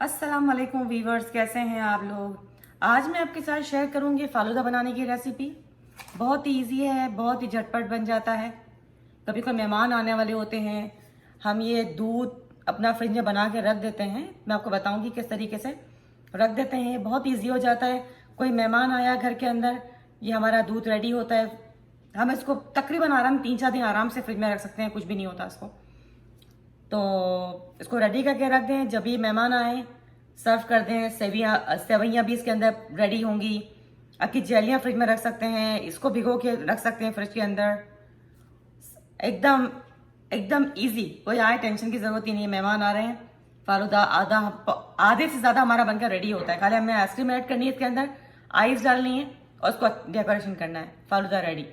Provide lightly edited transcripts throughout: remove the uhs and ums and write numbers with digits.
अस्सलाम वालेकुम वीवर्स, कैसे हैं आप लोग। आज मैं आपके साथ शेयर करूंगी फालूदा बनाने की रेसिपी। बहुत ही ईजी है, बहुत ही झटपट बन जाता है। कभी कोई मेहमान आने वाले होते हैं, हम ये दूध अपना फ्रिज में बना के रख देते हैं। मैं आपको बताऊंगी किस तरीके से रख देते हैं। बहुत ईजी हो जाता है। कोई मेहमान आया घर के अंदर, ये हमारा दूध रेडी होता है। हम इसको तकरीबन आराम 3-4 दिन आराम से फ्रिज में रख सकते हैं, कुछ भी नहीं होता इसको। तो इसको रेडी करके रख दें, जब भी मेहमान आए सर्व कर दें। सेवइयाँ भी इसके अंदर रेडी होंगी। आपकी जेलियाँ फ्रिज में रख सकते हैं, इसको भिगो के रख सकते हैं फ्रिज के अंदर। एकदम एकदम इजी, कोई आए टेंशन की जरूरत ही नहीं है। मेहमान आ रहे हैं, फालूदा आधे से ज्यादा हमारा बनकर रेडी होता है। खाली हमें आइसक्रीम ऐड करनी है इसके अंदर, आइस डालनी है और उसको डेकोरेशन करना है, फालूदा रेडी।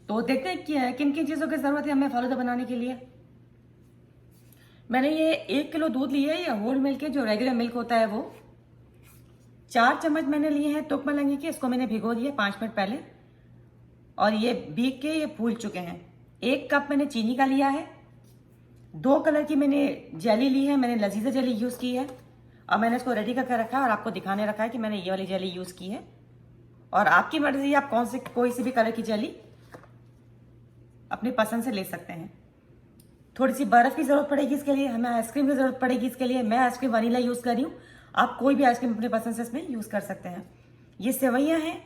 तो देखते हैं किन किन चीज़ों की जरूरत है हमें फालूदा बनाने के लिए। मैंने ये 1 किलो दूध लिया है, या होल मिल्क है, जो रेगुलर मिल्क होता है वो। 4 चम्मच मैंने लिए हैं टोक मलंगी के, इसको मैंने भिगो दिया 5 मिनट पहले, और ये भीग के ये फूल चुके हैं। 1 कप मैंने चीनी का लिया है। 2 कलर की मैंने जेली ली है, मैंने लजीजा जेली यूज की है, और मैंने इसको रेडी करके रखा है और आपको दिखाने रखा है कि मैंने ये वाली जेली यूज की है। और आपकी मर्जी, आप कोई सी भी कलर की जेली अपनी पसंद से ले सकते हैं। थोड़ी सी बर्फ की जरूरत पड़ेगी इसके लिए, हमें आइसक्रीम की जरूरत पड़ेगी इसके लिए। मैं आइसक्रीम वनीला यूज कर रही हूँ, आप कोई भी आइसक्रीम अपने पसंद से इसमें यूज कर सकते हैं। ये सेवइयाँ हैं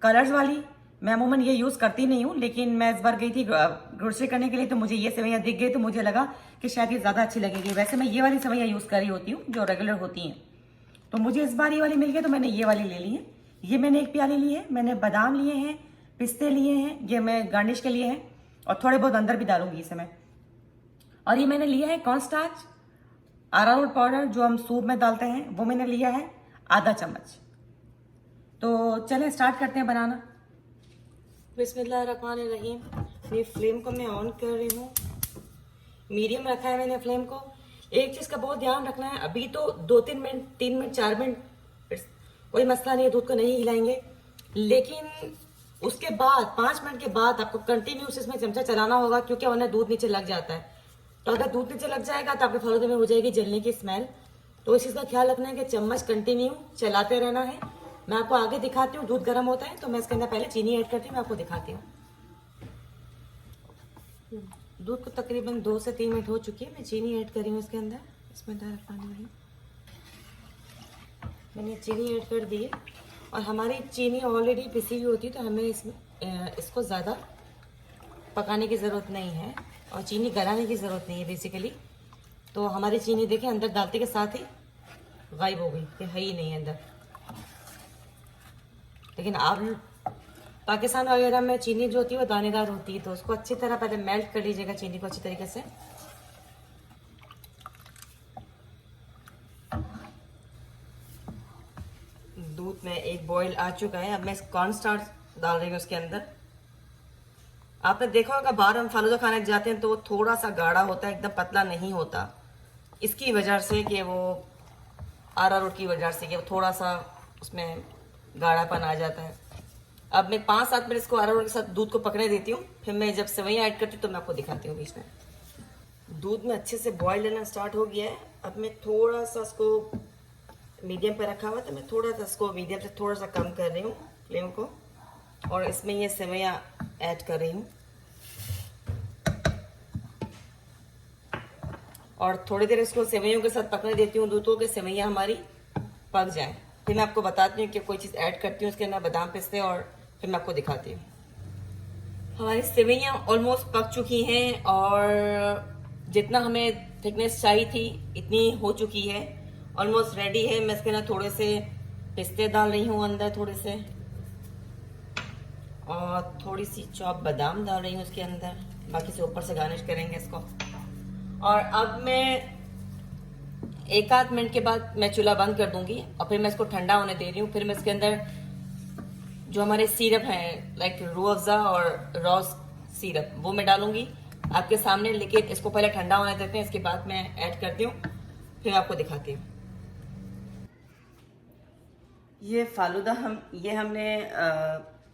कलर्स वाली, मैं अमूमन ये यूज करती नहीं हूँ, लेकिन मैं इस बार गई थी ग्रोसरी करने के लिए, तो मुझे ये सेवइयाँ दिख गई, तो मुझे लगा कि शायद ये ज्यादा अच्छी लगेगी। वैसे मैं ये वाली सेवइयाँ यूज कर रही होती हूँ जो रेगुलर होती हैं, तो मुझे इस बार ये वाली मिल गई तो मैंने ये वाली ले ली है। ये मैंने 1 प्याली ली है। मैंने बादाम लिए हैं, पिस्ते लिए हैं, ये मैं गार्निश के लिए हैं, और थोड़े बहुत अंदर भी डालूंगी इसे मैं। और ये मैंने लिया है कॉर्नस्टार्च, अरारोट पाउडर जो हम सूप में डालते हैं, वो मैंने लिया है आधा चम्मच। तो चलें स्टार्ट करते हैं बनाना। बिस्मिल्लाहिर्रहमानिर्रहीम। अपनी फ्लेम को मैं ऑन कर रही हूँ, मीडियम रखा है मैंने फ्लेम को। एक चीज़ का बहुत ध्यान रखना है, अभी तो 2-3 मिनट, 3 मिनट, 4 मिनट कोई मसला नहीं है, दूध को नहीं हिलाएंगे, लेकिन उसके बाद 5 मिनट के बाद आपको कंटिन्यूस इसमें चमचा चलाना होगा, क्योंकि वरना दूध नीचे लग जाता है। तो अगर दूध नीचे लग जाएगा तो आपके फालूदे में हो जाएगी जलने की स्मेल। तो इस चीज़ का ख्याल रखना है कि चम्मच कंटिन्यू चलाते रहना है। मैं आपको आगे दिखाती हूँ, दूध गर्म होता है तो मैं इसके अंदर पहले चीनी ऐड करती हूँ, मैं आपको दिखाती हूँ। दूध को तकरीबन 2 से 3 मिनट हो चुकी है, मैं चीनी ऐड कर रही हूँ इसके अंदर। इसमें मैंने चीनी ऐड कर दी है, और हमारी चीनी ऑलरेडी पिसी हुई होती है, तो हमें इसको ज़्यादा पकाने की ज़रूरत नहीं है, और चीनी गलाने की ज़रूरत नहीं है बेसिकली। तो हमारी चीनी देखें अंदर डालते के साथ ही गायब हो गई, कि है ही नहीं अंदर। लेकिन आप पाकिस्तान वगैरह में चीनी जो होती है वो दानेदार होती है, तो उसको अच्छी तरह पहले मेल्ट कर लीजिएगा चीनी को अच्छी तरीके से। दूध में एक बॉईल आ चुका है, अब मैं कॉर्न स्टार्च डाल रही हूँ उसके अंदर। आपने देखा होगा बाहर हम फालूदा खाने जाते हैं तो वो थोड़ा सा गाढ़ा होता है, एकदम पतला नहीं होता, इसकी वजह से कि वो अरारोट की वजह से कि वो थोड़ा सा उसमें गाढ़ापन आ जाता है। अब मैं 5-7 मिनट इसको अरारोट के साथ दूध को पकने देती हूँ, फिर मैं जब सेवइयाँ ऐड करती हूँ तो मैं आपको दिखाती हूँ बीच में। दूध में अच्छे से बॉयल लेना स्टार्ट हो गया है। अब मैं थोड़ा सा इसको मीडियम पे रखा हुआ, तो मैं थोड़ा सा इसको मीडियम से थोड़ा सा कम कर रही हूँ फ्लेम को, और इसमें ये सेवइयाँ ऐड कर रही हूँ, और थोड़ी देर इसको सेवइयों के साथ पकने देती हूँ दूध को, कि सेवइयाँ हमारी पक जाएं। फिर मैं आपको बताती हूँ कि कोई चीज़ ऐड करती हूँ उसके अंदर, बादाम पिस्ते, और फिर मैं आपको दिखाती हूँ। हमारी सेवइयाँ ऑलमोस्ट पक चुकी हैं, और जितना हमें थिकनेस चाहिए थी इतनी हो चुकी है, ऑलमोस्ट रेडी है। मैं इसके अंदर थोड़े से पिस्ते डाल रही हूँ अंदर, थोड़े से, और थोड़ी सी चॉप बादाम डाल रही हूँ उसके अंदर, बाकी से ऊपर से गार्निश करेंगे इसको। और अब मैं 1-8 मिनट के बाद मैं चूल्हा बंद कर दूंगी, और फिर मैं इसको ठंडा होने दे रही हूँ। फिर मैं इसके अंदर जो हमारे सिरप हैं, लाइक रूह अफ़ज़ा और रॉस सिरप, वो मैं डालूंगी आपके सामने, लेकिन इसको पहले ठंडा होने देते हैं, इसके बाद मैं ऐड करती हूँ, फिर आपको दिखाती हूँ। ये फालूदा हमने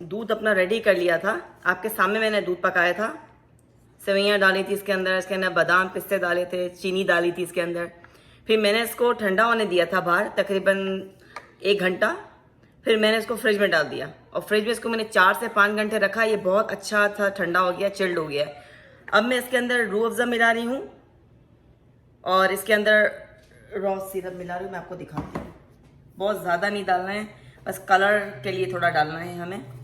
दूध अपना रेडी कर लिया था, आपके सामने मैंने दूध पकाया था, सेवइयाँ डाली थी इसके अंदर बादाम पिस्ते डाले थे, चीनी डाली थी इसके अंदर। फिर मैंने इसको ठंडा होने दिया था बाहर तकरीबन 1 घंटा। फिर मैंने इसको फ्रिज में डाल दिया और फ्रिज में इसको मैंने 4 से 5 घंटे रखा। ये बहुत अच्छा था, ठंडा हो गया, चिल्ड हो गया। अब मैं इसके अंदर रूह अफ़ज़ा मिला रही हूँ और इसके अंदर रॉ सिरप मिला रही हूँ। मैं आपको दिखाती हूँ। बहुत ज़्यादा नहीं डालना है, बस कलर के लिए थोड़ा डालना है हमें।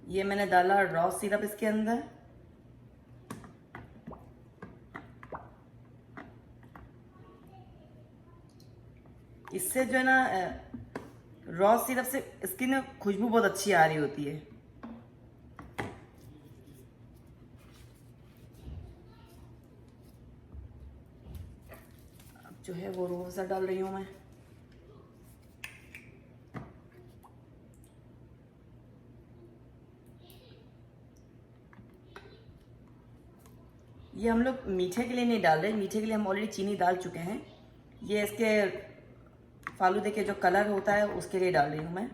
ये मैंने डाला रॉ सिरप इसके अंदर। इससे जो है ना रॉ सिरप से इसकी ना खुशबू बहुत अच्छी आ रही होती है। अब जो है वो रूह अफ़ज़ा डाल रही हूँ मैं। ये हम लोग मीठे के लिए नहीं डाल रहे, मीठे के लिए हम ऑलरेडी चीनी डाल चुके हैं। ये इसके फालूदे के जो कलर होता है उसके लिए डाल रही हूँ मैं।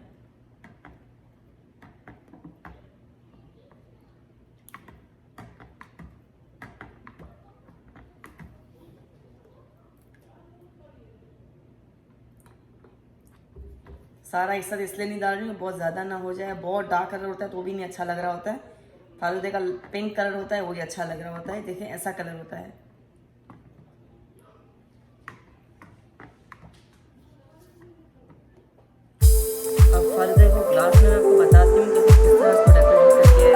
सारा एक साथ इसलिए नहीं डाल रही हूँ बहुत ज़्यादा ना हो जाए। बहुत डार्क कलर होता है तो भी नहीं अच्छा लग रहा होता है। फालूदे का पिंक कलर होता है वो भी अच्छा लग रहा होता है। देखें ऐसा कलर होता है। अब फालूदे को ग्लास में आपको बताती हूँ कि किस तरह इसको डेकोरेट करके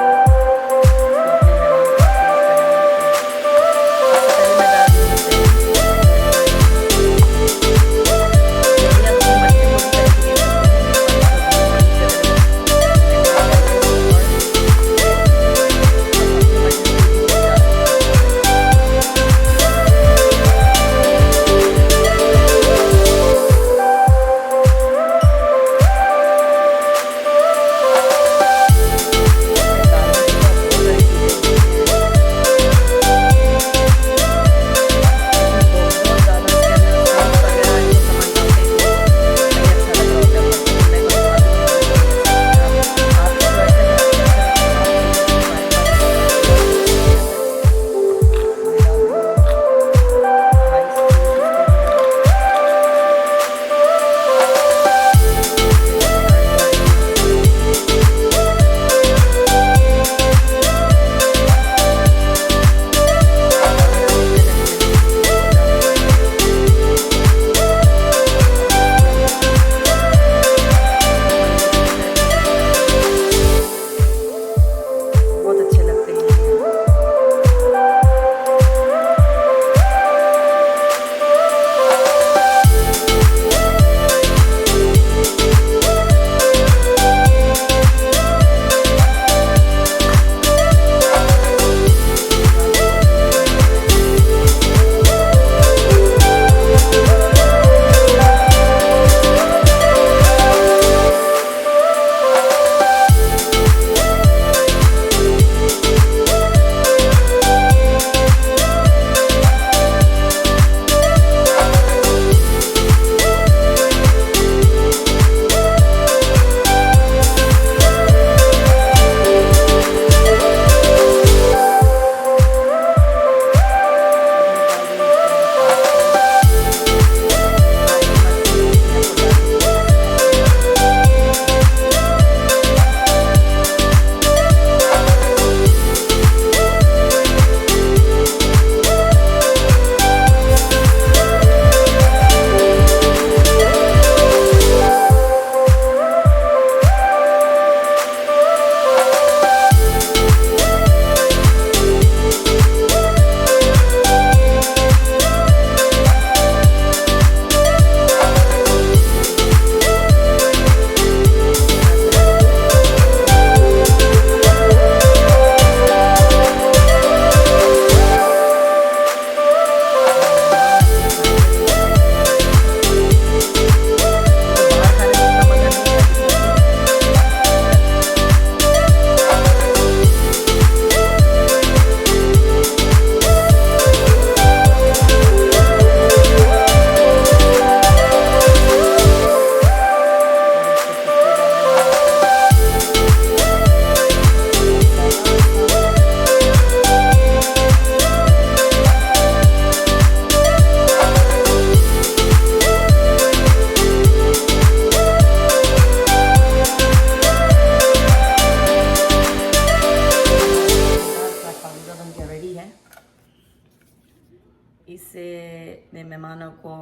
इसे अपने मेहमानों को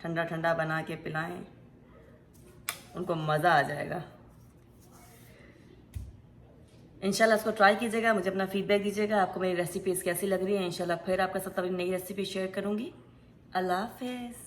ठंडा ठंडा बना के पिलाएं, उनको मज़ा आ जाएगा। इंशाल्लाह इसको ट्राई कीजिएगा, मुझे अपना फीडबैक दीजिएगा, आपको मेरी रेसिपीज़ कैसी लग रही है। इंशाल्लाह फिर आपके साथ अपनी नई रेसिपी शेयर करूँगी। अल्लाह हाफ़िज़।